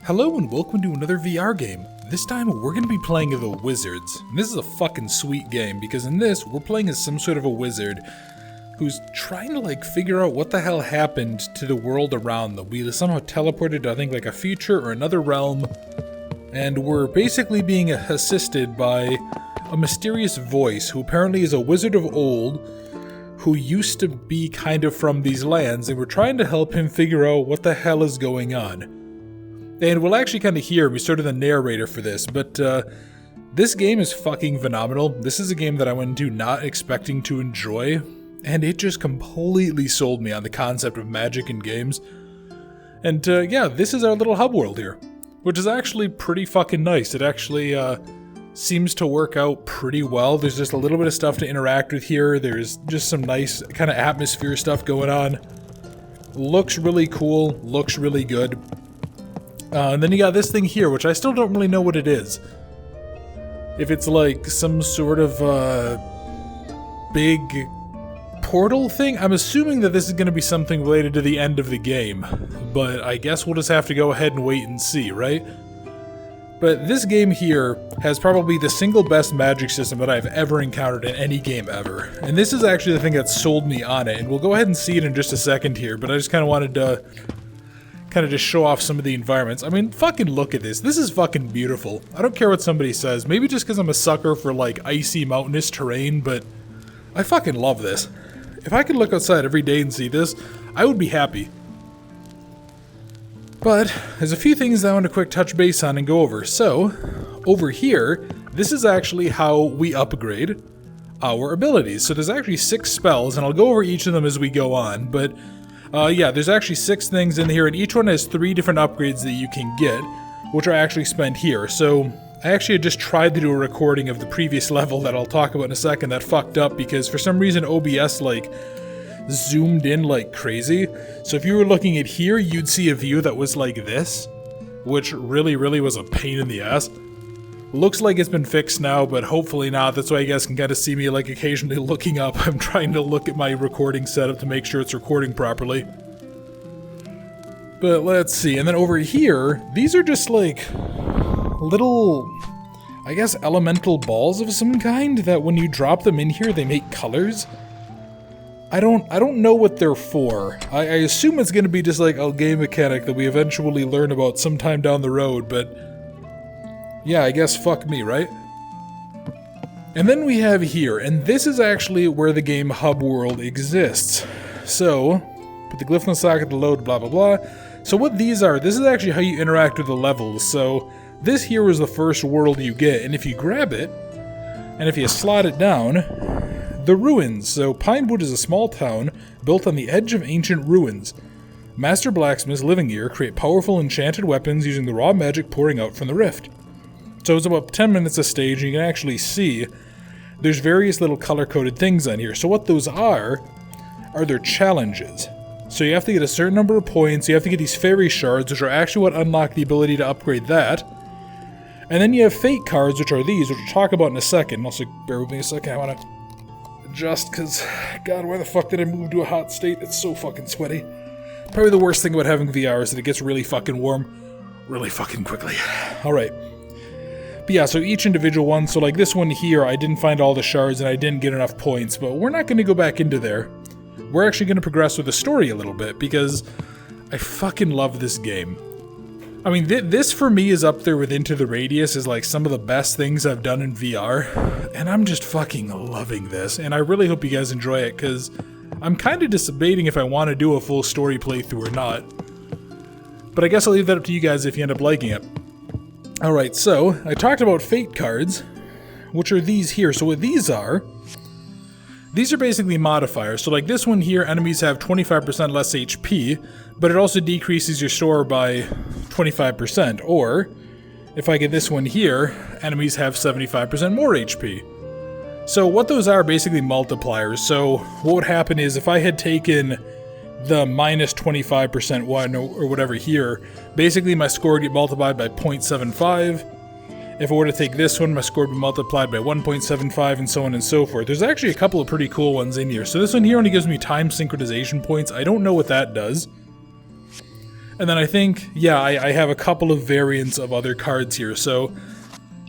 Hello and welcome to another VR game. This time we're going to be playing the Wizards. And this is a fucking sweet game because in this we're playing as some sort of a wizard who's trying to figure out what the hell happened to the world around them. We somehow teleported to I think a future or another realm, and we're basically being assisted by a mysterious voice who apparently is a wizard of old who used to be kind of from these lands, and we're trying to help him figure out what the hell is going on. And we'll actually kind of hear, we started the narrator for this, but this game is fucking phenomenal. This is a game that I went into not expecting to enjoy, and it just completely sold me on the concept of magic in games. And yeah, this is our little hub world here, which is actually pretty fucking nice. It actually seems to work out pretty well. There's just a little bit of stuff to interact with here. There's just some nice kind of atmosphere stuff going on. Looks really cool, looks really good. And then you got this thing here, which I still don't really know what it is. If it's like some sort of big portal thing? I'm assuming that this is going to be something related to the end of the game. But I guess we'll just have to go ahead and wait and see, right? But this game here has probably the single best magic system that I've ever encountered in any game ever. And this is actually the thing that sold me on it. And we'll go ahead and see it in just a second here, but I just kind of wanted to just show off some of the environments. I mean, fucking look at this. This is fucking beautiful. I don't care what somebody says. Maybe just because I'm a sucker for icy mountainous terrain, but I fucking love this. If I could look outside every day and see this, I would be happy. But there's a few things that I want to quick touch base on and go over. So, over here, this is actually how we upgrade our abilities. So there's actually 6 spells, and I'll go over each of them as we go on, but yeah, there's actually 6 things in here, and each one has 3 different upgrades that you can get, which are actually spent here. So I actually had just tried to do a recording of the previous level that I'll talk about in a second that fucked up because for some reason OBS zoomed in like crazy. So if you were looking at here, you'd see a view that was like this, which really was a pain in the ass. Looks like it's been fixed now, but hopefully not. That's why you guys can kind of see me occasionally looking up. I'm trying to look at my recording setup to make sure it's recording properly. But let's see. And then over here, these are just little, I guess, elemental balls of some kind that when you drop them in here, they make colors. I don't know what they're for. I assume it's going to be just a game mechanic that we eventually learn about sometime down the road, but yeah, I guess fuck me, right? And then we have here, and this is actually where the game hub world exists. So, put the glyph in the socket to load, blah blah blah. So what these are, this is actually how you interact with the levels. So, this here is the first world you get, and if you grab it, and if you slide it down, the ruins. So, Pinewood is a small town built on the edge of ancient ruins. Master blacksmiths living here create powerful enchanted weapons using the raw magic pouring out from the rift. So it's about 10 minutes a stage, and you can actually see there's various little color-coded things on here. So what those are their challenges. So you have to get a certain number of points, you have to get these fairy shards, which are actually what unlock the ability to upgrade that. And then you have fate cards, which are these, which we'll talk about in a second. Also, bear with me a second, I want to adjust, because, God, why the fuck did I move to a hot state? It's so fucking sweaty. Probably the worst thing about having VR is that it gets really fucking warm really fucking quickly. Alright. But yeah, so each individual one, so this one here, I didn't find all the shards and I didn't get enough points, but we're not going to go back into there. We're actually going to progress with the story a little bit, because I fucking love this game. I mean, this for me is up there with Into the Radius as some of the best things I've done in VR, and I'm just fucking loving this, and I really hope you guys enjoy it, because I'm kind of debating if I want to do a full story playthrough or not. But I guess I'll leave that up to you guys if you end up liking it. Alright, so, I talked about fate cards, which are these here. So what these are basically modifiers. So this one here, enemies have 25% less HP, but it also decreases your store by 25%. Or, if I get this one here, enemies have 75% more HP. So what those are basically multipliers. So what would happen is if I had taken the minus 25% one or whatever here, basically my score would get multiplied by 0.75. If I were to take this one, my score would be multiplied by 1.75 and so on and so forth. There's actually a couple of pretty cool ones in here. So this one here only gives me time synchronization points. I don't know what that does. And then I think, yeah, I have a couple of variants of other cards here. So,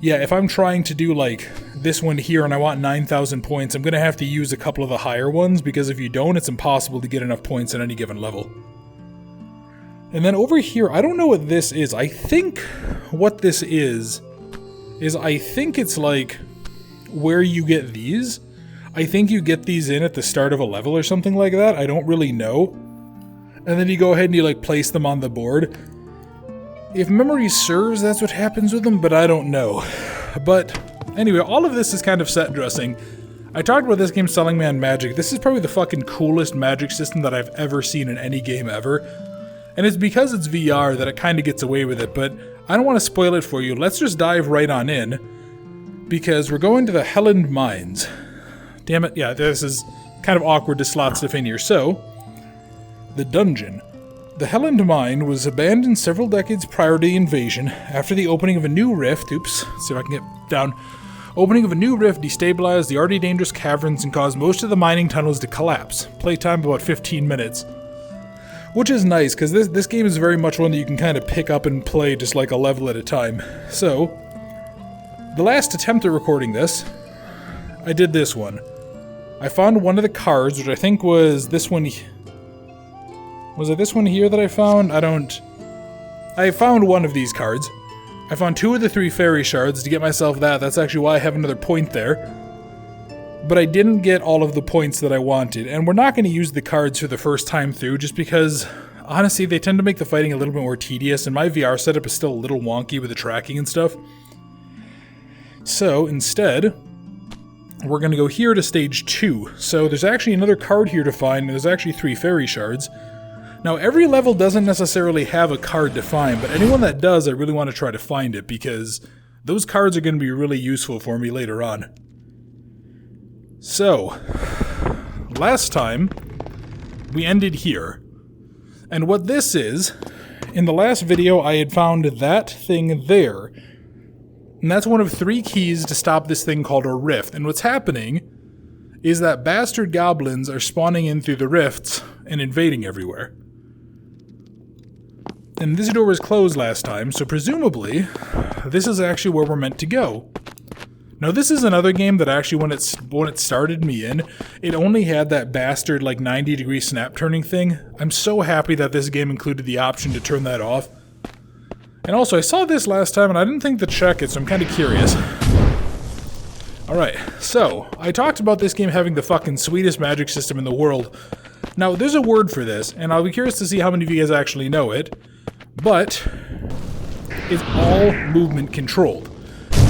yeah, if I'm trying to do, like, this one here and I want 9,000 points, I'm going to have to use a couple of the higher ones, because if you don't, it's impossible to get enough points at any given level. And then over here, I don't know what this is. I think what this is I think it's, like, where you get these. I think you get these in at the start of a level or something like that. I don't really know. And then you go ahead and you, like, place them on the board. If memory serves, that's what happens with them, but I don't know. But anyway, all of this is kind of set dressing. I talked about this game selling me on magic. This is probably the fucking coolest magic system that I've ever seen in any game ever. And it's because it's VR that it kind of gets away with it, but I don't want to spoil it for you. Let's just dive right on in, because we're going to the Helland Mines. Damn it, yeah, this is kind of awkward to slot stuff in here. So, the dungeon. The Helland Mine was abandoned several decades prior to the invasion. After the opening of a new rift, oops, let's see if I can get down. Opening of a new rift destabilized the already dangerous caverns and caused most of the mining tunnels to collapse. Playtime about 15 minutes. Which is nice, because this game is very much one that you can kind of pick up and play just like a level at a time. So, the last attempt at recording this, I did this one. I found one of the cards, which I think was this one. Was it this one here that I found? I found one of these cards. I found 2 of the 3 fairy shards to get myself that. That's actually why I have another point there. But I didn't get all of the points that I wanted. And we're not going to use the cards for the first time through, just because, honestly, they tend to make the fighting a little bit more tedious, and my VR setup is still a little wonky with the tracking and stuff. So, instead, we're going to go here to stage 2. So there's actually another card here to find, and there's actually 3 fairy shards. Now, every level doesn't necessarily have a card to find, but anyone that does, I really want to try to find it, because those cards are going to be really useful for me later on. So, last time, we ended here. And what this is, in the last video, I had found that thing there. And that's one of 3 keys to stop this thing called a rift. And what's happening is that bastard goblins are spawning in through the rifts and invading everywhere. And this door was closed last time, so presumably, this is actually where we're meant to go. Now, this is another game that actually, when it started me in, it only had that bastard, like, 90-degree snap turning thing. I'm so happy that this game included the option to turn that off. And also, I saw this last time, and I didn't think to check it, so I'm kind of curious. Alright, so, I talked about this game having the fucking sweetest magic system in the world. Now, there's a word for this, and I'll be curious to see how many of you guys actually know it. But it's all movement controlled.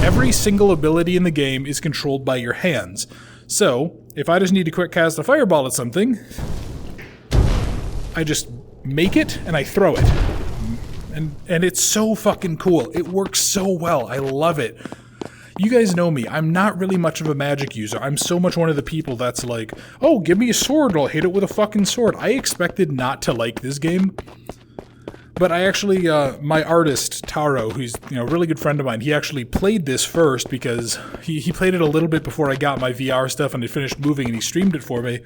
Every single ability in the game is controlled by your hands. So, if I just need to quick cast a fireball at something, I just make it and I throw it. And it's so fucking cool. It works so well. I love it. You guys know me. I'm not really much of a magic user. I'm so much one of the people that's like, oh, give me a sword and I'll hit it with a fucking sword. I expected not to like this game. But I actually, my artist, Taro, who's, you know, a really good friend of mine, he actually played this first because he played it a little bit before I got my VR stuff and I finished moving, and he streamed it for me.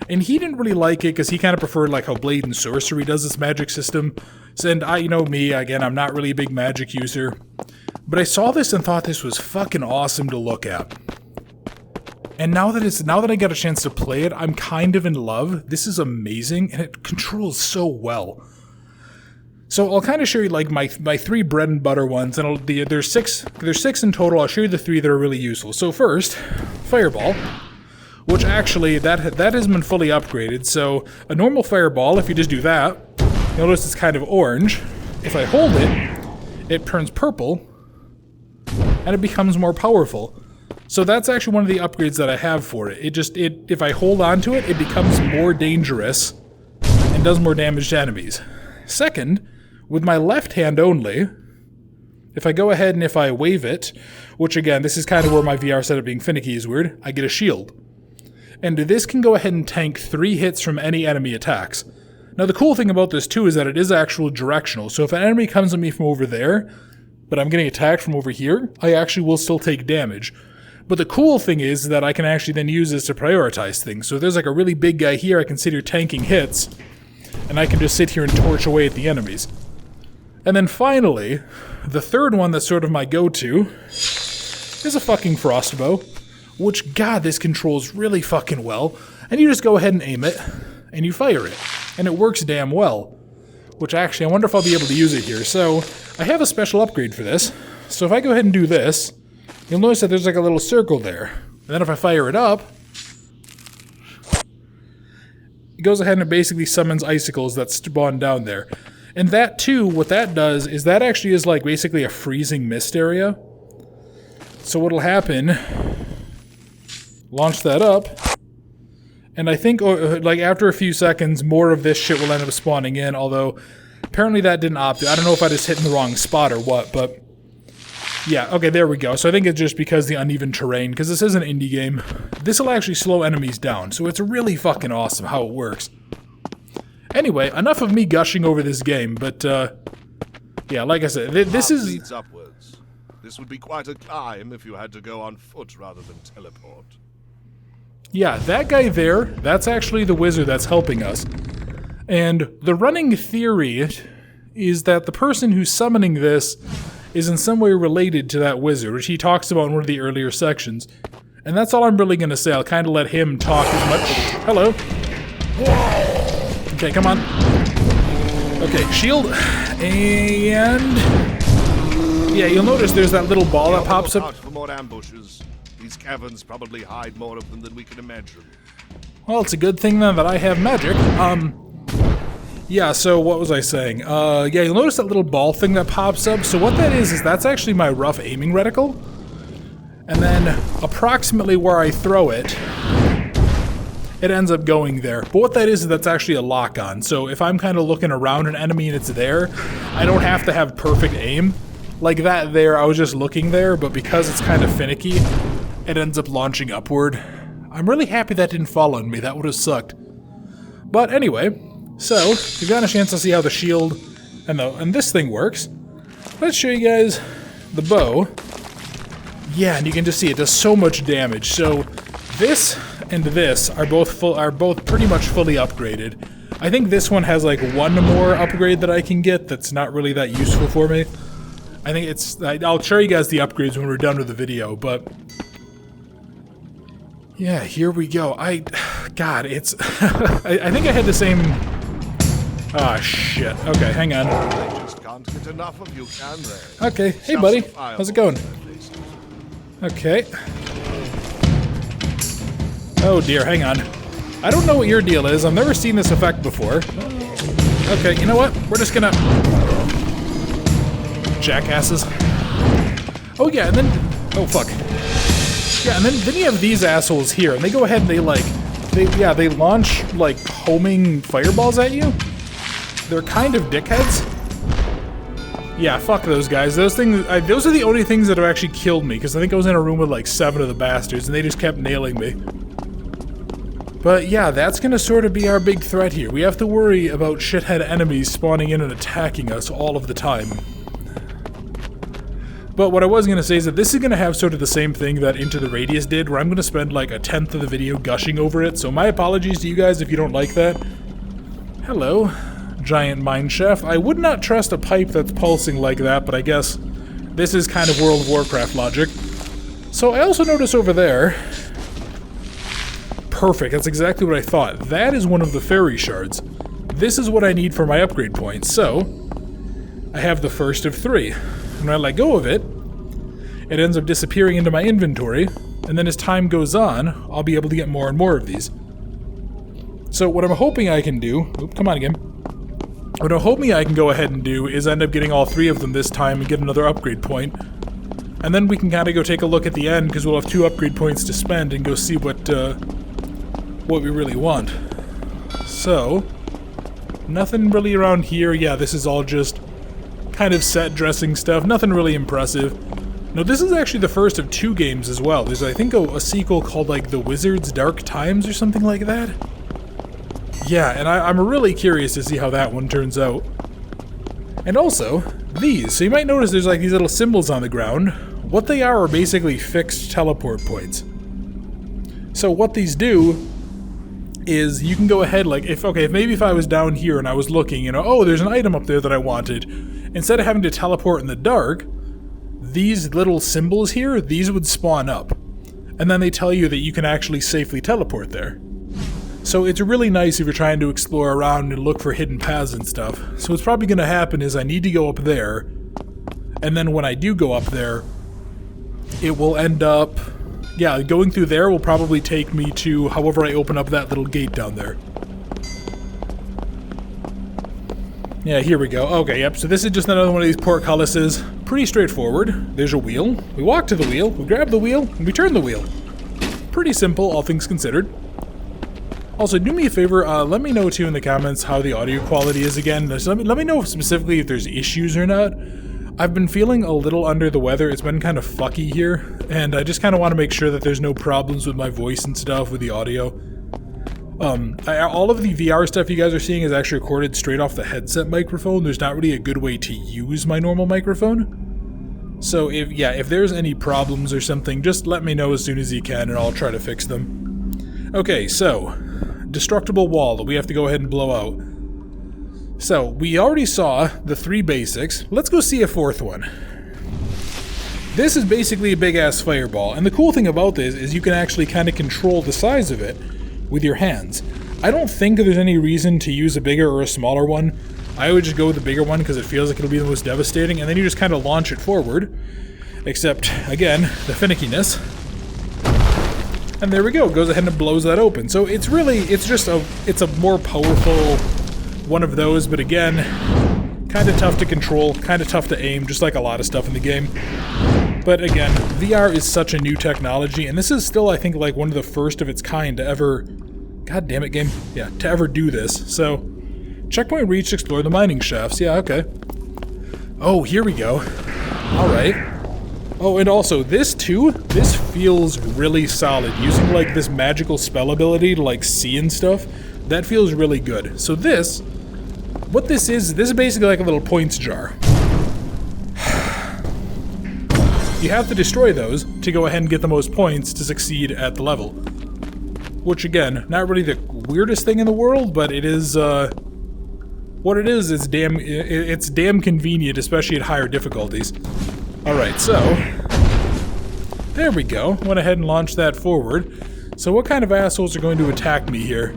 And he didn't really like it because he kind of preferred like how Blade and Sorcery does this magic system. And you know me, again, I'm not really a big magic user. But I saw this and thought this was fucking awesome to look at. And now that I got a chance to play it, I'm kind of in love. This is amazing, and it controls so well. So I'll kind of show you like my 3 bread and butter ones, and there's six in total. I'll show you the 3 that are really useful. So first, Fireball, which actually that has been fully upgraded. So a normal Fireball, if you just do that, notice it's kind of orange. If I hold it, it turns purple, and it becomes more powerful. So that's actually one of the upgrades that I have for it. If I hold on to it, it becomes more dangerous and does more damage to enemies. Second, with my left hand only, if I go ahead and if I wave it, which again, this is kind of where my VR setup being finicky is weird, I get a shield. And this can go ahead and tank 3 hits from any enemy attacks. Now the cool thing about this too is that it is actually directional, so if an enemy comes at me from over there, but I'm getting attacked from over here, I actually will still take damage. But the cool thing is that I can actually then use this to prioritize things. So if there's like a really big guy here, I can sit here tanking hits. and I can just sit here and torch away at the enemies. And then finally, the third one that's sort of my go-to is a fucking frostbow, which, god, this controls really fucking well. And you just go ahead and aim it, and you fire it. And it works damn well. Which actually, I wonder if I'll be able to use it here. So, I have a special upgrade for this. So if I go ahead and do this, you'll notice that there's like a little circle there. And then if I fire it up, it goes ahead and it basically summons icicles that spawn down there. And that too, what that does is that actually is like basically a freezing mist area. So what'll happen, launch that up, and I think like after a few seconds, more of this shit will end up spawning in, although apparently that didn't opt. I don't know if I just hit in the wrong spot or what, but yeah, okay, there we go. So I think it's just because the uneven terrain, because this is an indie game. This will actually slow enemies down, so it's really fucking awesome how it works. Anyway, enough of me gushing over this game, but yeah, like I said, this is... leads upwards. This would be quite a climb if you had to go on foot rather than teleport. Yeah, that guy there, that's actually the wizard that's helping us. And the running theory is that the person who's summoning this is in some way related to that wizard, which he talks about in one of the earlier sections. And that's all I'm really going to say. I'll kind of let him talk as much... Hello. Okay, come on. Okay, shield. And... yeah, you'll notice there's that little ball that pops up. For more ambushes. These caverns probably hide more of them than we can imagine. Well, it's a good thing then that I have magic. Yeah, so what was I saying? Yeah, you'll notice that little ball thing that pops up. So what that is that's actually my rough aiming reticle. And then approximately where I throw it, it ends up going there. But what that is that's actually a lock-on. So if I'm kind of looking around an enemy and it's there, I don't have to have perfect aim. Like that there, I was just looking there, but because it's kind of finicky, it ends up launching upward. I'm really happy that didn't fall on me. That would have sucked. But anyway, so you've got a chance to see how the shield and this thing works. Let's show you guys the bow. Yeah, and you can just see it does so much damage. So this and this are both pretty much fully upgraded. I think this one has like one more upgrade that I can get that's not really that useful for me. I think it's... I'll show you guys the upgrades when we're done with the video, but... yeah, here we go. God, it's... I think I had the same... ah, shit. Okay, hang on. They just can't get enough of you, can they? Okay, hey buddy. How's it going? Okay. Oh dear, hang on. I don't know what your deal is. I've never seen this effect before. Okay, you know what? We're just gonna... jackasses. Oh yeah, and then... oh fuck. Yeah, and then you have these assholes here, and they go ahead and they launch, like, homing fireballs at you. They're kind of dickheads. Yeah, fuck those guys. Those are the only things that have actually killed me, because I think I was in a room with, like, 7 of the bastards, and they just kept nailing me. But yeah, that's gonna sort of be our big threat here. We have to worry about shithead enemies spawning in and attacking us all of the time. But what I was going to say is that this is going to have sort of the same thing that Into the Radius did, where I'm going to spend like a 10th of the video gushing over it, so my apologies to you guys if you don't like that. Hello, giant mineshaft. I would not trust a pipe that's pulsing like that, but I guess this is kind of World of Warcraft logic. So I also notice over there... perfect, that's exactly what I thought. That is one of the fairy shards. This is what I need for my upgrade points, so... I have the first of 3. When I let go of it, it ends up disappearing into my inventory, and then as time goes on, I'll be able to get more and more of these. So what I'm hoping I can do... oop, come on again. What I'm hoping I can go ahead and do is end up getting all 3 of them this time and get another upgrade point. And then we can kind of go take a look at the end, because we'll have 2 upgrade points to spend and go see what we really want. So, nothing really around here. Yeah, this is all just... kind of set dressing stuff, nothing really impressive. No, this is actually the first of 2 games as well. There's, I think, a sequel called, like, The Wizard's Dark Times or something like that. Yeah, and I'm really curious to see how that one turns out. And also, these. So you might notice there's, like, these little symbols on the ground. What they are basically fixed teleport points. So what these do is you can go ahead, like, if I was down here and I was looking, you know, oh, there's an item up there that I wanted. Instead of having to teleport in the dark, these little symbols here, these would spawn up. And then they tell you that you can actually safely teleport there. So it's really nice if you're trying to explore around and look for hidden paths and stuff. So what's probably going to happen is I need to go up there, and then when I do go up there, it will end up... yeah, going through there will probably take me to however I open up that little gate down there. Yeah, here we go. Okay, yep, so this is just another one of these portcullises. Pretty straightforward. There's a wheel. We walk to the wheel, we grab the wheel, and we turn the wheel. Pretty simple, all things considered. Also, do me a favor, let me know too in the comments how the audio quality is again. So let me know specifically if there's issues or not. I've been feeling a little under the weather. It's been kind of fucky here, and I just kind of want to make sure that there's no problems with my voice and stuff with the audio. All of the VR stuff you guys are seeing is actually recorded straight off the headset microphone. There's not really a good way to use my normal microphone. So if there's any problems or something, just let me know as soon as you can, and I'll try to fix them. Okay, so destructible wall that we have to go ahead and blow out. So, we already saw the 3 basics. Let's go see a 4th one. This is basically a big-ass fireball, and the cool thing about this is you can actually kind of control the size of it with your hands. I don't think there's any reason to use a bigger or a smaller one. I would just go with the bigger one because it feels like it'll be the most devastating, and then you just kind of launch it forward. Except, again, the finickiness. And there we go, it goes ahead and blows that open. So it's a more powerful one of those, but again, kind of tough to control, kind of tough to aim, just like a lot of stuff in the game. But again, VR is such a new technology, and this is still, I think, like one of the first of its kind to ever, god damn it game, yeah, to ever do this. So, checkpoint reached, explore the mining shafts, yeah, okay. Oh, here we go. Alright. Oh, and also, this feels really solid. Using, like, this magical spell ability to, like, see and stuff, that feels really good. So what this is basically like a little points jar. You have to destroy those to go ahead and get the most points to succeed at the level. Which, again, not really the weirdest thing in the world, but it is, what it is it's damn convenient, especially at higher difficulties. Alright, so, there we go. Went ahead and launched that forward. So what kind of assholes are going to attack me here?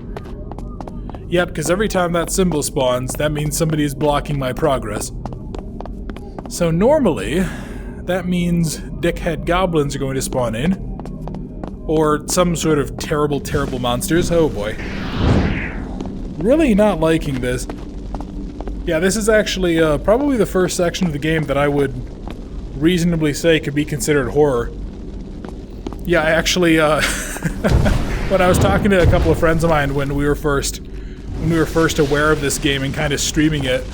Yep, because every time that symbol spawns, that means somebody is blocking my progress. So normally, that means dickhead goblins are going to spawn in. Or some sort of terrible, terrible monsters. Oh boy. Really not liking this. Yeah, this is actually probably the first section of the game that I would reasonably say could be considered horror. Yeah, I actually, when I was talking to a couple of friends of mine when we were first aware of this game and kind of streaming it,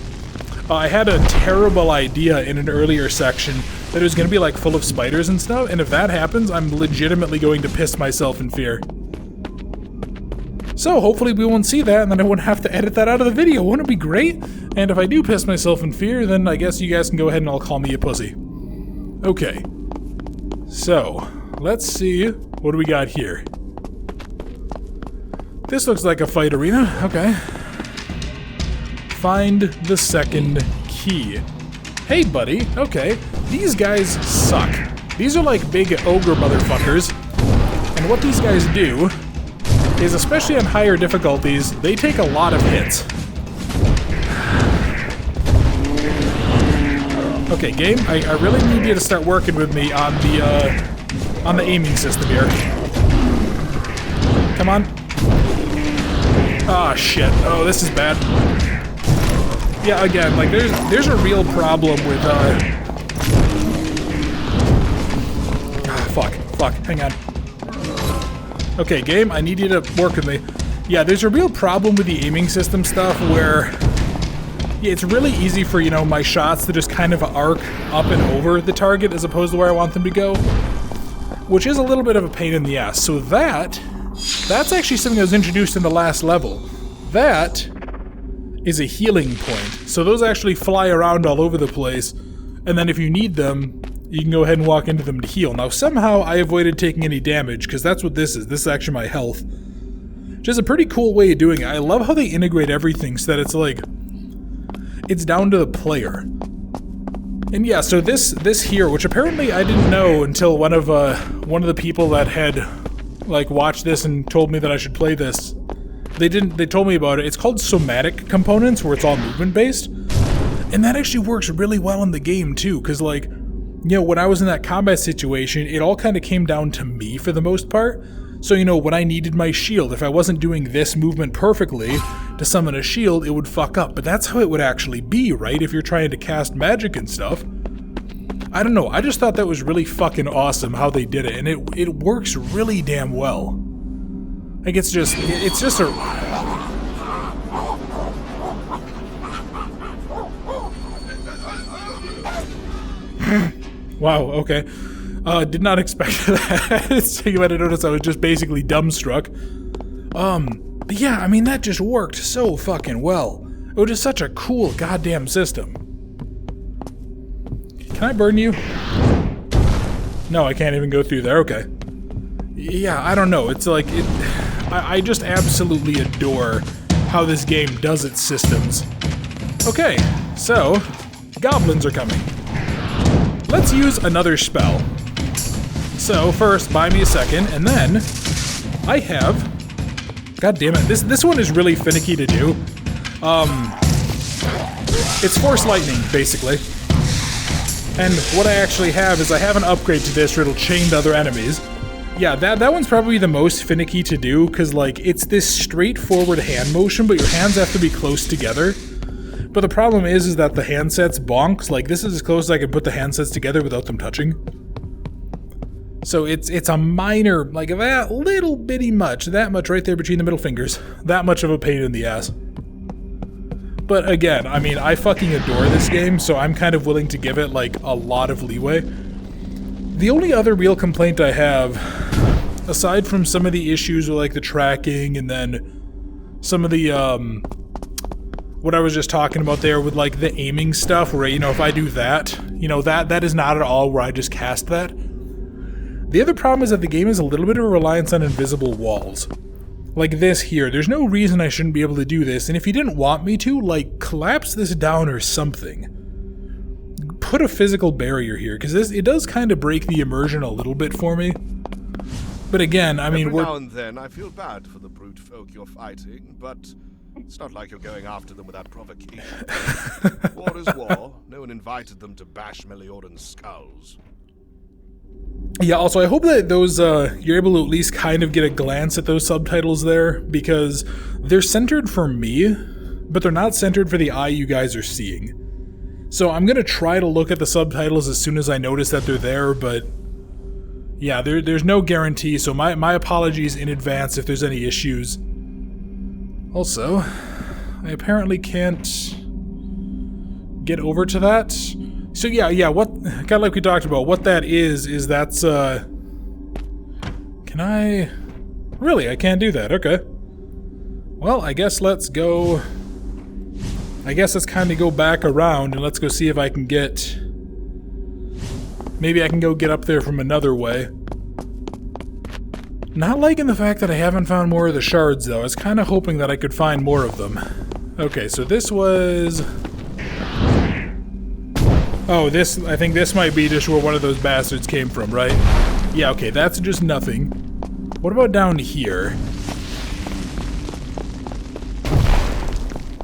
I had a terrible idea in an earlier section that it was going to be like full of spiders and stuff, and if that happens, I'm legitimately going to piss myself in fear. So hopefully we won't see that, and then I won't have to edit that out of the video. Wouldn't it be great? And if I do piss myself in fear, then I guess you guys can go ahead and all call me a pussy. Okay. So, let's see. What do we got here? This looks like a fight arena. Okay. Find the second key. Hey, buddy. Okay. These guys suck. These are like big ogre motherfuckers. And what these guys do is, especially on higher difficulties, they take a lot of hits. Okay, game, I really need you to start working with me on the aiming system here. Come on. Ah, shit. Oh, this is bad. Yeah, again, like, there's a real problem with, fuck, hang on. Okay, game, I need you to work with me. Yeah, there's a real problem with the aiming system stuff where... yeah, it's really easy for, you know, my shots to just kind of arc up and over the target as opposed to where I want them to go. Which is a little bit of a pain in the ass. So that's actually something that was introduced in the last level. That is a healing point. So those actually fly around all over the place, and then if you need them, you can go ahead and walk into them to heal. Now somehow I avoided taking any damage, because that's what this is. This is actually my health. which is a pretty cool way of doing it. I love how they integrate everything so that it's like, it's down to the player. And yeah, so this here, which apparently I didn't know until one of the people that had like watched this and told me that I should play this. They told me about it. It's called somatic components, where it's all movement based. And that actually works really well in the game too, because like, you know, when I was in that combat situation, it all kind of came down to me for the most part. So, you know, when I needed my shield, if I wasn't doing this movement perfectly to summon a shield, it would fuck up. But that's how it would actually be, right? If you're trying to cast magic and stuff. I don't know, I just thought that was really fucking awesome how they did it, and it works really damn well. Like, it's just a... Wow, okay. Did not expect that. So you might have noticed I was just basically dumbstruck. But yeah, I mean, that just worked so fucking well. It was just such a cool goddamn system. Can I burn you? No, I can't even go through there. Okay. Yeah, I don't know. It's like, I just absolutely adore how this game does its systems. Okay, so, goblins are coming. Let's use another spell. So, first, buy me a second, and then, I have... God damn it, this one is really finicky to do. It's Force Lightning, basically. And what I actually have is I have an upgrade to this where it'll chain to other enemies. Yeah, that one's probably the most finicky to do, because, like, it's this straightforward hand motion, but your hands have to be close together. But the problem is that the handsets bonks. Like, this is as close as I can put the handsets together without them touching. So it's a minor, like, that little bitty much, that much right there between the middle fingers. That much of a pain in the ass. But again, I mean, I fucking adore this game, so I'm kind of willing to give it, like, a lot of leeway. The only other real complaint I have, aside from some of the issues with, like, the tracking and then some of the, what I was just talking about there with, like, the aiming stuff, where, you know, if I do that, you know, that is not at all where I just cast that. The other problem is that the game is a little bit of a reliance on invisible walls. Like this here, there's no reason I shouldn't be able to do this, and if you didn't want me to, like, collapse this down or something. Put a physical barrier here, because it does kind of break the immersion a little bit for me. But again, I mean, Every now and then I feel bad for the brute folk you're fighting, but it's not like you're going after them without provocation. War is war. No one invited them to bash Melioran's skulls. Yeah, also I hope that those, you're able to at least kind of get a glance at those subtitles there, because they're centered for me, but they're not centered for the eye you guys are seeing. So I'm gonna try to look at the subtitles as soon as I notice that they're there, but yeah, there's no guarantee, so my apologies in advance if there's any issues. Also, I apparently can't get over to that. So yeah, what, kind of like we talked about, what that is that's, can I, really, I can't do that, okay. Well, I guess let's go, let's kind of go back around and let's go see if I can get, maybe I can go get up there from another way. Not liking the fact that I haven't found more of the shards, though. I was kind of hoping that I could find more of them. Okay, so this was... Oh, I think this might be just where one of those bastards came from, right? Yeah, okay, that's just nothing. What about down here?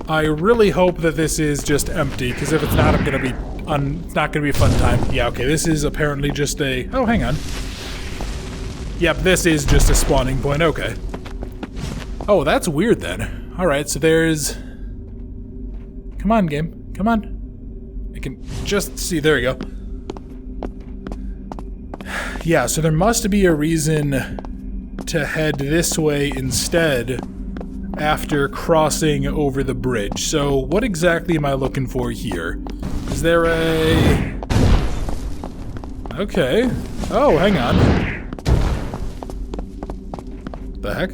I really hope that this is just empty, because if it's not, it's not gonna be a fun time. Yeah, okay, this is apparently just a... Oh, hang on. Yep, this is just a spawning point, okay. Oh, that's weird then. Alright, so there's... Come on, game. Come on. I can just see, there we go. Yeah, so there must be a reason to head this way instead after crossing over the bridge. So what exactly am I looking for here? Is there a... Okay. Oh, hang on. The heck?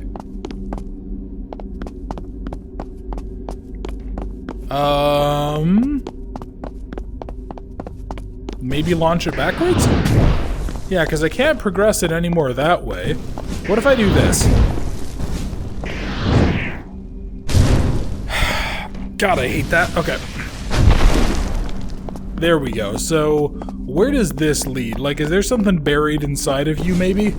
Maybe launch it backwards? Yeah, because I can't progress it anymore that way. What if I do this? God, I hate that. Okay. There we go. So, where does this lead? Like, is there something buried inside of you, maybe?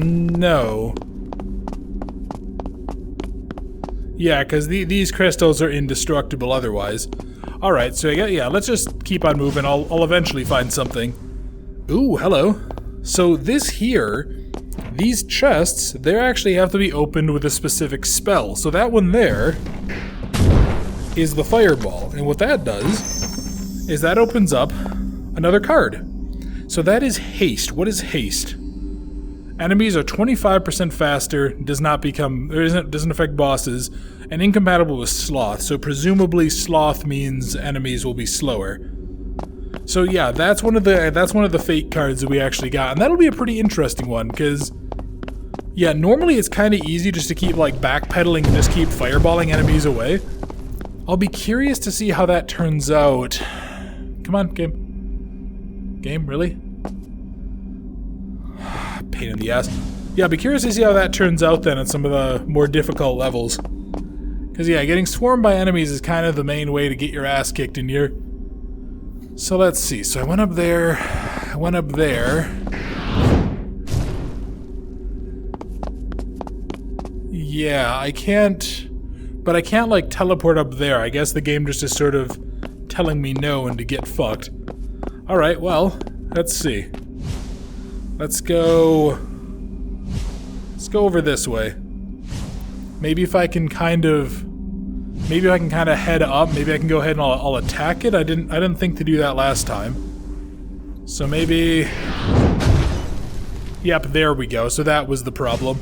No. Yeah, because these crystals are indestructible otherwise. Alright, so yeah, let's just keep on moving. I'll eventually find something. Ooh, hello. So this here, these chests, they actually have to be opened with a specific spell. So that one there is the fireball. And what that does is that opens up another card. So that is haste. What is haste? Enemies are 25% faster, doesn't affect bosses, and incompatible with sloth. So presumably sloth means enemies will be slower. So yeah, that's one of the fate cards that we actually got, and that'll be a pretty interesting one because yeah, normally it's kind of easy just to keep like backpedaling and just keep fireballing enemies away. I'll be curious to see how that turns out. Come on, game. Game, really? Pain in the ass. Yeah, I'll be curious to see how that turns out then at some of the more difficult levels. Because yeah, getting swarmed by enemies is kind of the main way to get your ass kicked in here. So let's see. So I went up there. I went up there. Yeah, I can't... But I can't, like, teleport up there. I guess the game just is sort of telling me no and to get fucked. Alright, well, let's see. Let's go over this way. Maybe if I can kind of head up, maybe I can go ahead and I'll attack it. I didn't think to do that last time. So maybe... Yep, there we go. So that was the problem.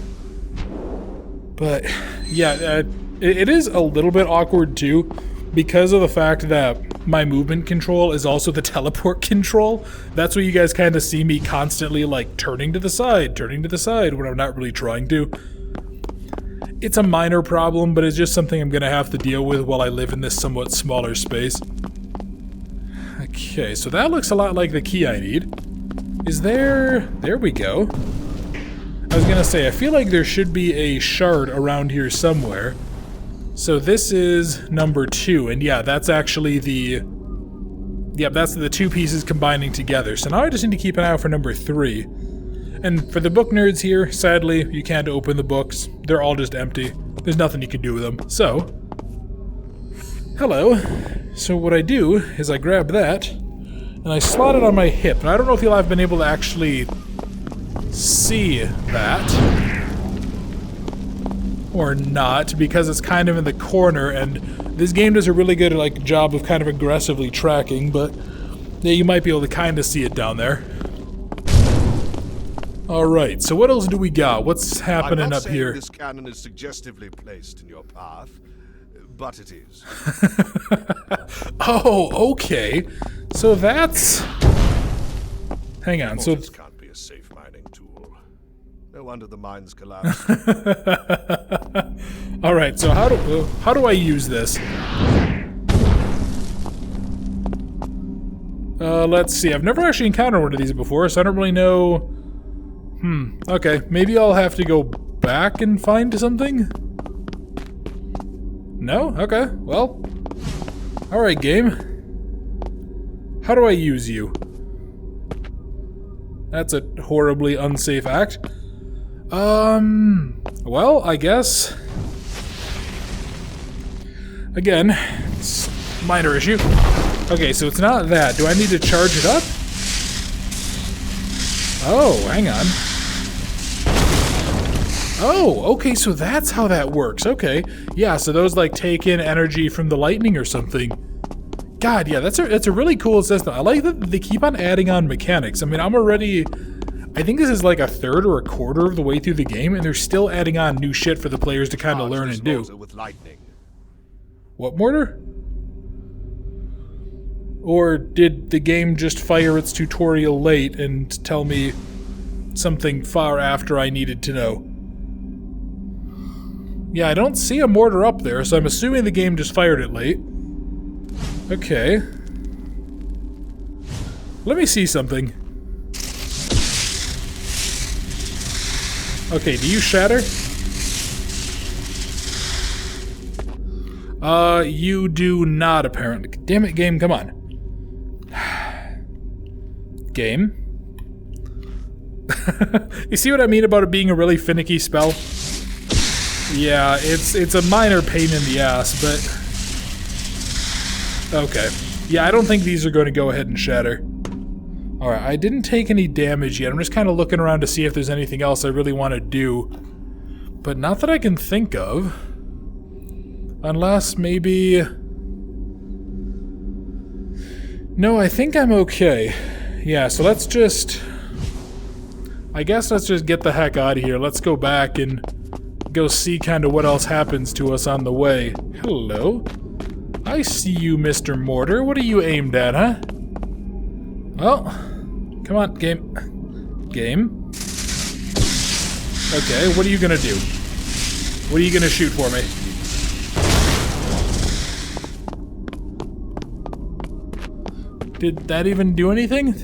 But, yeah, it is a little bit awkward too, because of the fact that my movement control is also the teleport control. That's what you guys kind of see me constantly, like, turning to the side when I'm not really trying to. It's a minor problem, but it's just something I'm gonna have to deal with while I live in this somewhat smaller space. Okay, so that looks a lot like the key I need. Is there... There we go. I was gonna say, I feel like there should be a shard around here somewhere. So this is number 2, and yeah, that's actually the... Yep, that's the 2 pieces combining together. So now I just need to keep an eye out for number 3. And for the book nerds here, sadly, you can't open the books. They're all just empty. There's nothing you can do with them. So, hello. So what I do is I grab that, and I slot it on my hip. And I don't know if you'll have been able to actually see that or not, because it's kind of in the corner, and this game does a really good like job of kind of aggressively tracking, but yeah, you might be able to kind of see it down there. Alright, so what else do we got? What's happening up here? This cannon is suggestively placed in your path, but it is. Oh, okay. So that's... Hang on, so... This can't be a safe mining tool. No wonder the mines collapsed. Alright, so how do I use this? Let's see. I've never actually encountered one of these before, so I don't really know... okay. Maybe I'll have to go back and find something? No? Okay, well... Alright, game. How do I use you? That's a horribly unsafe act. Well, I guess... Again, it's a minor issue. Okay, so it's not that. Do I need to charge it up? Oh, hang on. Oh, okay, so that's how that works. Okay. Yeah, so those, like, take in energy from the lightning or something. God, yeah, that's a really cool system. I like that they keep on adding on mechanics. I mean, I'm already... I think this is like a third or a quarter of the way through the game, and they're still adding on new shit for the players to kind of learn and do. With lightning. What mortar? Or did the game just fire its tutorial late and tell me something far after I needed to know? Yeah, I don't see a mortar up there, so I'm assuming the game just fired it late. Okay. Let me see something. Okay, do you shatter? You do not, apparently. Damn it, game, come on. Game? You see what I mean about it being a really finicky spell? Yeah, it's a minor pain in the ass, but... Okay. Yeah, I don't think these are going to go ahead and shatter. Alright, I didn't take any damage yet. I'm just kind of looking around to see if there's anything else I really want to do. But not that I can think of. Unless maybe... No, I think I'm okay. Yeah, so let's just... I guess let's just get the heck out of here. Let's go back and go see kind of what else happens to us on the way. Hello. I see you, Mr. Mortar. What are you aimed at, huh? Well, come on, game. Game? Okay, what are you gonna do? What are you gonna shoot for me? Did that even do anything?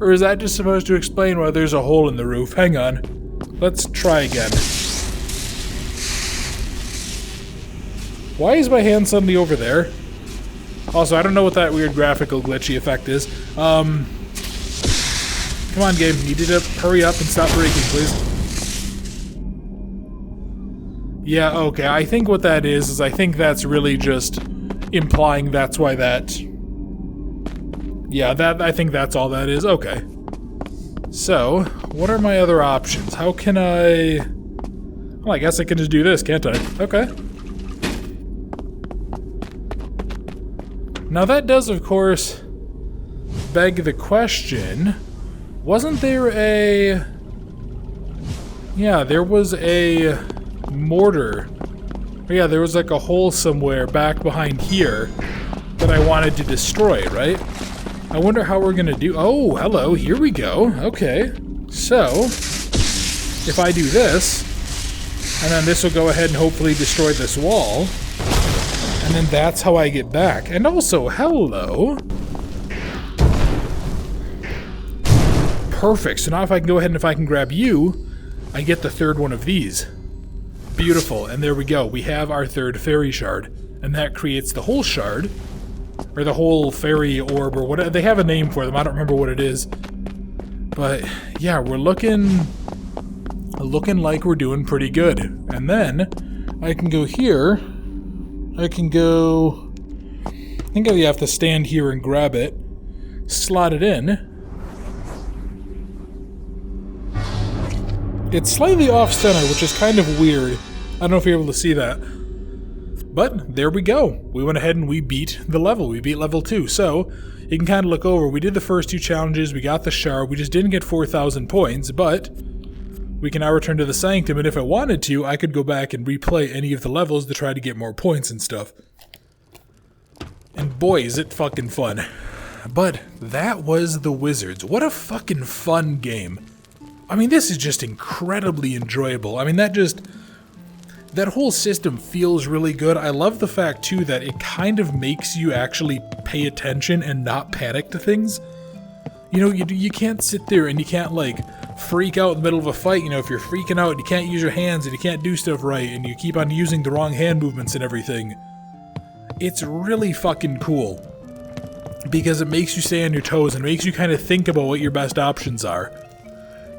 Or is that just supposed to explain why there's a hole in the roof? Hang on. Let's try again. Why is my hand suddenly over there? Also, I don't know what that weird graphical glitchy effect is. Come on, game. You need to hurry up and stop breaking, please. Yeah, okay. I think what that is I think that's really just implying that's why that... Yeah, I think that's all that is. Okay. So, what are my other options? How can I... Well, I guess I can just do this, can't I? Okay. Now that does, of course, beg the question, wasn't there a... Yeah, there was a mortar. Yeah, there was like a hole somewhere back behind here that I wanted to destroy, right? I wonder how we're gonna do... Oh, hello, here we go. Okay, so if I do this, and then this will go ahead and hopefully destroy this wall, and then that's how I get back. And also, hello. Perfect, so now if I can go ahead and if I can grab you, I get the third one of these. Beautiful, and there we go. We have our third fairy shard, and that creates the whole shard. Or the whole fairy orb, or whatever. They have a name for them. I don't remember what it is. But, yeah, we're looking like we're doing pretty good. And then, I can go here. I can go... I think I have to stand here and grab it. Slot it in. It's slightly off-center, which is kind of weird. I don't know if you're able to see that. But there we go. We went ahead and we beat the level. We beat level 2. So you can kind of look over. We did the first 2 challenges. We got the shard. We just didn't get 4,000 points. But we can now return to the Sanctum. And if I wanted to, I could go back and replay any of the levels to try to get more points and stuff. And boy, is it fucking fun. But that was the Wizards. What a fucking fun game. I mean, this is just incredibly enjoyable. I mean, that whole system feels really good. I love the fact, too, that it kind of makes you actually pay attention and not panic to things. You know, you can't sit there and you can't, like, freak out in the middle of a fight. You know, if you're freaking out, you can't use your hands and you can't do stuff right and you keep on using the wrong hand movements and everything. It's really fucking cool. Because it makes you stay on your toes and makes you kind of think about what your best options are.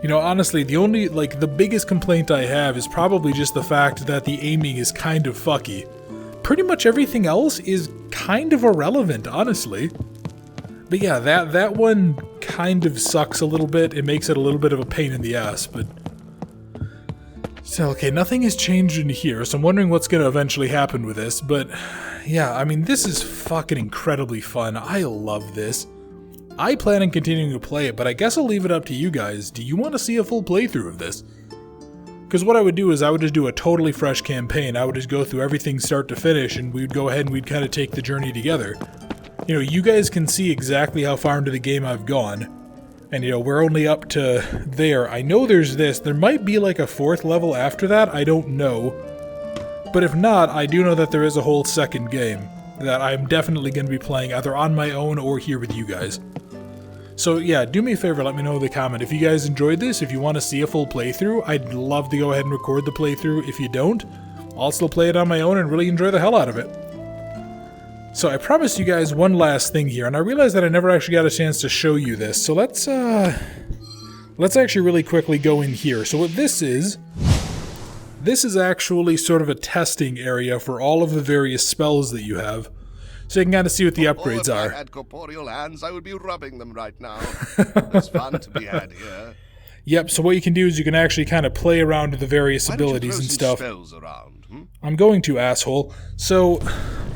You know, honestly, the biggest complaint I have is probably just the fact that the aiming is kind of fucky. Pretty much everything else is kind of irrelevant, honestly. But yeah, that one kind of sucks a little bit. It makes it a little bit of a pain in the ass, but... So, okay, nothing has changed in here, so I'm wondering what's gonna eventually happen with this, but... Yeah, I mean, this is fucking incredibly fun. I love this. I plan on continuing to play it, but I guess I'll leave it up to you guys. Do you want to see a full playthrough of this? Because what I would do is I would just do a totally fresh campaign. I would just go through everything start to finish, and we'd go ahead and we'd kind of take the journey together. You know, you guys can see exactly how far into the game I've gone. And, you know, we're only up to there. I know there's this. There might be like a 4th level after that. I don't know. But if not, I do know that there is a whole second game that I'm definitely going to be playing either on my own or here with you guys. So yeah, do me a favor, let me know in the comment. If you guys enjoyed this, if you want to see a full playthrough, I'd love to go ahead and record the playthrough. If you don't, I'll still play it on my own and really enjoy the hell out of it. So I promised you guys one last thing here, and I realized that I never actually got a chance to show you this. So let's actually really quickly go in here. So what this is actually sort of a testing area for all of the various spells that you have. So you can kind of see what the upgrades are. If I had corporeal hands, I would be rubbing them right now. There's fun to be had here. Yep, so what you can do is you can actually kind of play around with the various abilities and stuff. Spells around, I'm going to, asshole. So,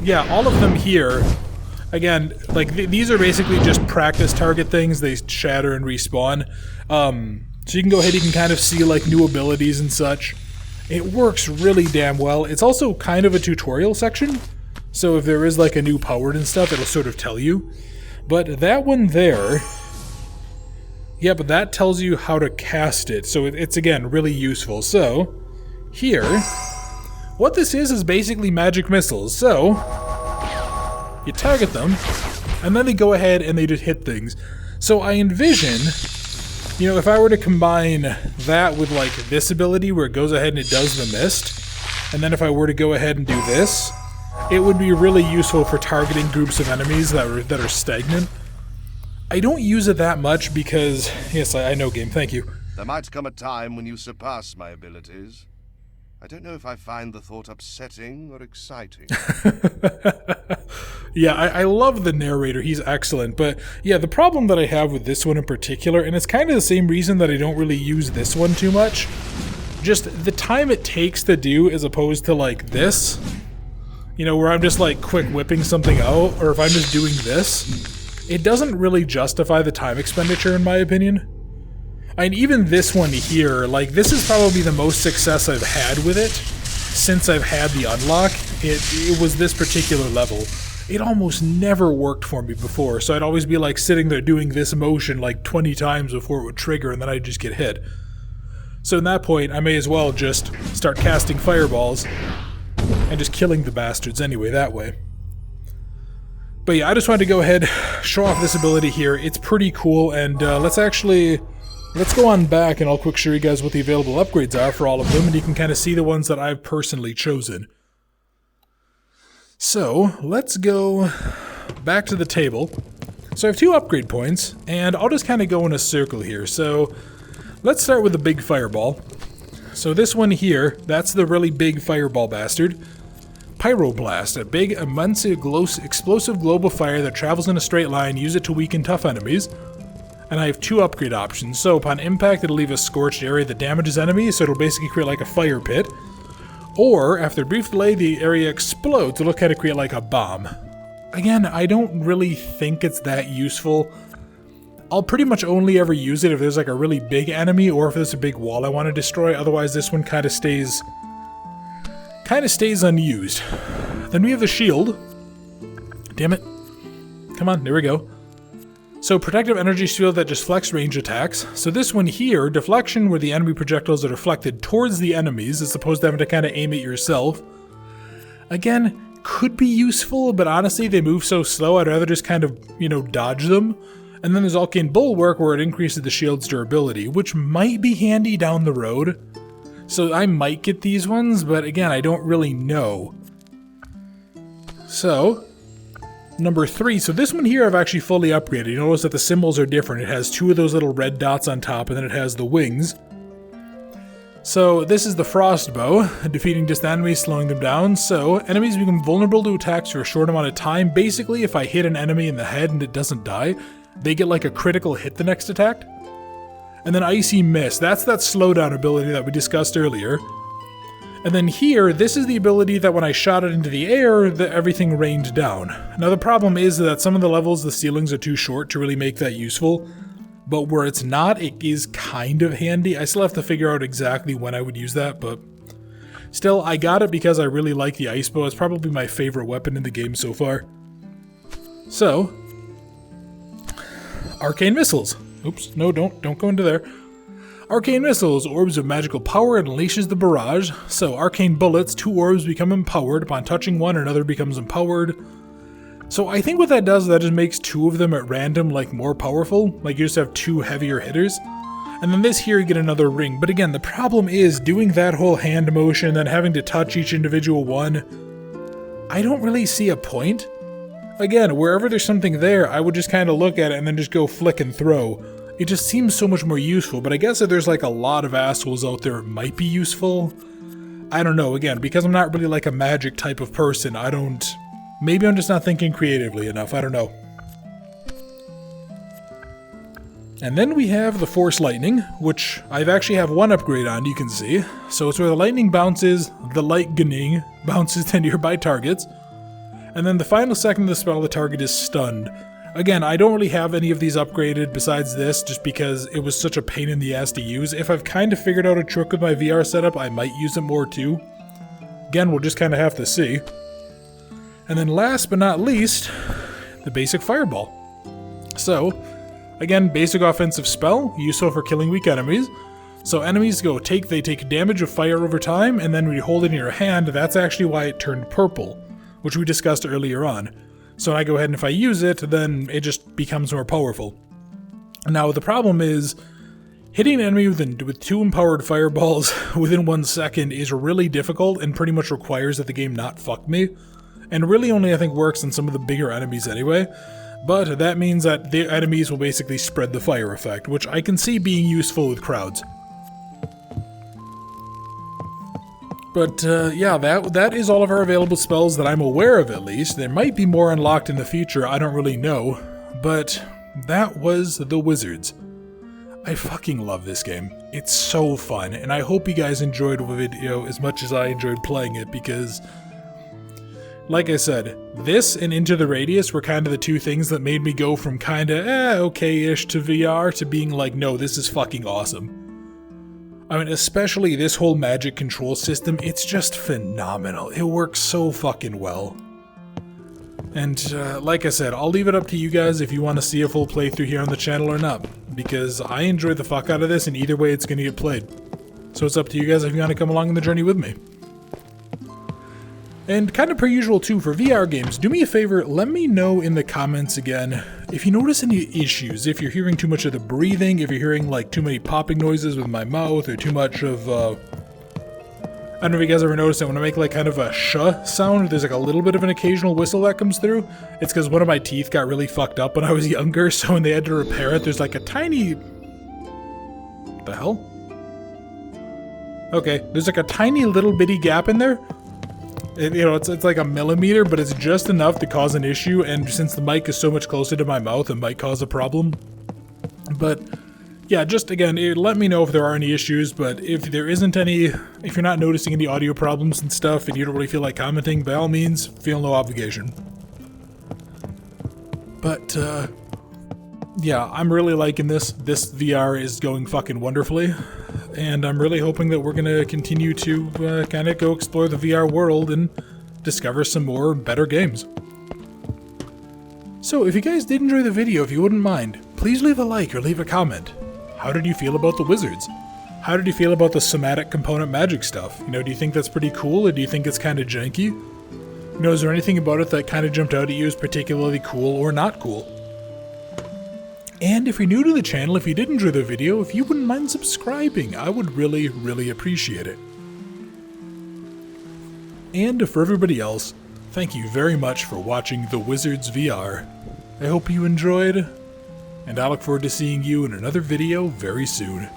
yeah, all of them here, again, like, these are basically just practice target things. They shatter and respawn. So you can go ahead, you can kind of see, like, new abilities and such. It works really damn well. It's also kind of a tutorial section. So if there is like a new powered and stuff, it'll sort of tell you. But that one there, yeah, but that tells you how to cast it. So it's again, really useful. So here, what this is basically magic missiles. So you target them and then they go ahead and they just hit things. So I envision, you know, if I were to combine that with like this ability where it goes ahead and it does the mist, and then if I were to go ahead and do this, it would be really useful for targeting groups of enemies that are stagnant. I don't use it that much because, yes, I know, game, thank you. There might come a time when you surpass my abilities. I don't know if I find the thought upsetting or exciting. Yeah, I love the narrator, he's excellent, but yeah, the problem that I have with this one in particular, and it's kind of the same reason that I don't really use this one too much, just the time it takes to do as opposed to like this. You know, where I'm just like quick whipping something out, or if I'm just doing this, it doesn't really justify the time expenditure in my opinion. I mean, even this one here, like this is probably the most success I've had with it since I've had the unlock. It was this particular level. It almost never worked for me before, so I'd always be like sitting there doing this motion like 20 times before it would trigger and then I'd just get hit. So in that point, I may as well just start casting fireballs and just killing the bastards anyway that way. But yeah, I just wanted to go ahead, show off this ability here. It's pretty cool, and let's go on back and I'll quick show you guys what the available upgrades are for all of them, and you can kind of see the ones that I've personally chosen. So, let's go back to the table. So I have 2 upgrade points, and I'll just kind of go in a circle here. So, let's start with the big fireball. So this one here, that's the really big fireball bastard. Pyroblast, a big, immense, explosive globe of fire that travels in a straight line. Use it to weaken tough enemies. And I have 2 upgrade options. So upon impact, it'll leave a scorched area that damages enemies, so it'll basically create like a fire pit. Or, after a brief delay, the area explodes. It'll kind of create like a bomb. Again, I don't really think it's that useful. I'll pretty much only ever use it if there's like a really big enemy or if there's a big wall I want to destroy. Otherwise, this one kind of stays unused. Then we have the shield. Damn it. Come on, there we go. So protective energy shield that deflects range attacks. So this one here, deflection, where the enemy projectiles are deflected towards the enemies as opposed to having to kind of aim it yourself. Again, could be useful, but honestly they move so slow I'd rather just kind of, you know, dodge them. And then there's Arcane Bulwark, where it increases the shield's durability, which might be handy down the road. So I might get these ones, but again, I don't really know. So, number 3. So this one here I've actually fully upgraded. You notice that the symbols are different. It has 2 of those little red dots on top, and then it has the wings. So this is the Frostbow, defeating distant enemies, slowing them down. So enemies become vulnerable to attacks for a short amount of time. Basically, if I hit an enemy in the head and it doesn't die, they get like a critical hit the next attack. And then Icy Mist, that's that slowdown ability that we discussed earlier. And then here, this is the ability that when I shot it into the air, everything rained down. Now the problem is that some of the levels, the ceilings are too short to really make that useful. But where it's not, it is kind of handy. I still have to figure out exactly when I would use that, but still, I got it because I really like the Ice Bow. It's probably my favorite weapon in the game so far. So, Arcane Missiles. Oops, no, don't go into there. Arcane Missiles, orbs of magical power, and unleashes the barrage. So, Arcane Bullets, 2 orbs become empowered. Upon touching one, another becomes empowered. So I think what that does, that just makes two of them at random, like, more powerful. Like, you just have two heavier hitters. And then this here, you get another ring. But again, the problem is doing that whole hand motion, then having to touch each individual one. I don't really see a point. Again, wherever there's something there, I would just kind of look at it and then just go flick and throw. It just seems so much more useful, but I guess if there's like a lot of assholes out there, it might be useful. I don't know, again, because I'm not really like a magic type of person, maybe I'm just not thinking creatively enough, I don't know. And then we have the Force Lightning, which I've actually have one upgrade on, you can see. So it's where the lightning bounces, the lightning bounces to nearby targets. And then the final second of the spell, the target is stunned. Again, I don't really have any of these upgraded besides this, just because it was such a pain in the ass to use. If I've kind of figured out a trick with my VR setup, I might use it more too. Again, we'll just kind of have to see. And then last but not least, the basic Fireball. So, again, basic offensive spell, useful for killing weak enemies. So enemies they take damage of fire over time, and then when you hold it in your hand, that's actually why it turned purple, which we discussed earlier on. So when I go ahead and if I use it, then it just becomes more powerful. Now the problem is, hitting an enemy with 2 empowered fireballs within 1 second is really difficult and pretty much requires that the game not fuck me. And really only I think works on some of the bigger enemies anyway. But that means that the enemies will basically spread the fire effect, which I can see being useful with crowds. But yeah, that is all of our available spells that I'm aware of, at least. There might be more unlocked in the future, I don't really know. But that was The Wizards. I fucking love this game. It's so fun, and I hope you guys enjoyed the video as much as I enjoyed playing it, because, like I said, this and Into the Radius were kind of the two things that made me go from kinda okay-ish to VR to being like, no, this is fucking awesome. I mean, especially this whole magic control system, it's just phenomenal. It works so fucking well. And like I said, I'll leave it up to you guys if you want to see a full playthrough here on the channel or not, because I enjoyed the fuck out of this, and either way it's going to get played. So it's up to you guys if you want to come along on the journey with me. And kind of per usual too, for VR games, do me a favor, let me know in the comments again if you notice any issues, if you're hearing too much of the breathing, if you're hearing like too many popping noises with my mouth, or too much of, I don't know if you guys ever noticed that when I make like kind of a sh sound, there's like a little bit of an occasional whistle that comes through. It's because one of my teeth got really fucked up when I was younger, so when they had to repair it, there's like a tiny... What the hell? Okay, there's like a tiny little bitty gap in there. It's like a millimeter, but it's just enough to cause an issue, and since the mic is so much closer to my mouth, it might cause a problem. But yeah, just again, let me know if there are any issues, but if there isn't any, if you're not noticing any audio problems and stuff, and you don't really feel like commenting, by all means, feel no obligation. But yeah, I'm really liking this. This VR is going fucking wonderfully. And I'm really hoping that we're going to continue to kind of go explore the VR world and discover some more better games. So if you guys did enjoy the video, if you wouldn't mind, please leave a like or leave a comment. How did you feel about the Wizards? How did you feel about the somatic component magic stuff? You know, do you think that's pretty cool, or do you think it's kind of janky? You know, is there anything about it that kind of jumped out at you as particularly cool or not cool? And if you're new to the channel, if you did enjoy the video, if you wouldn't mind subscribing, I would really, really appreciate it. And for everybody else, thank you very much for watching The Wizards VR. I hope you enjoyed, and I look forward to seeing you in another video very soon.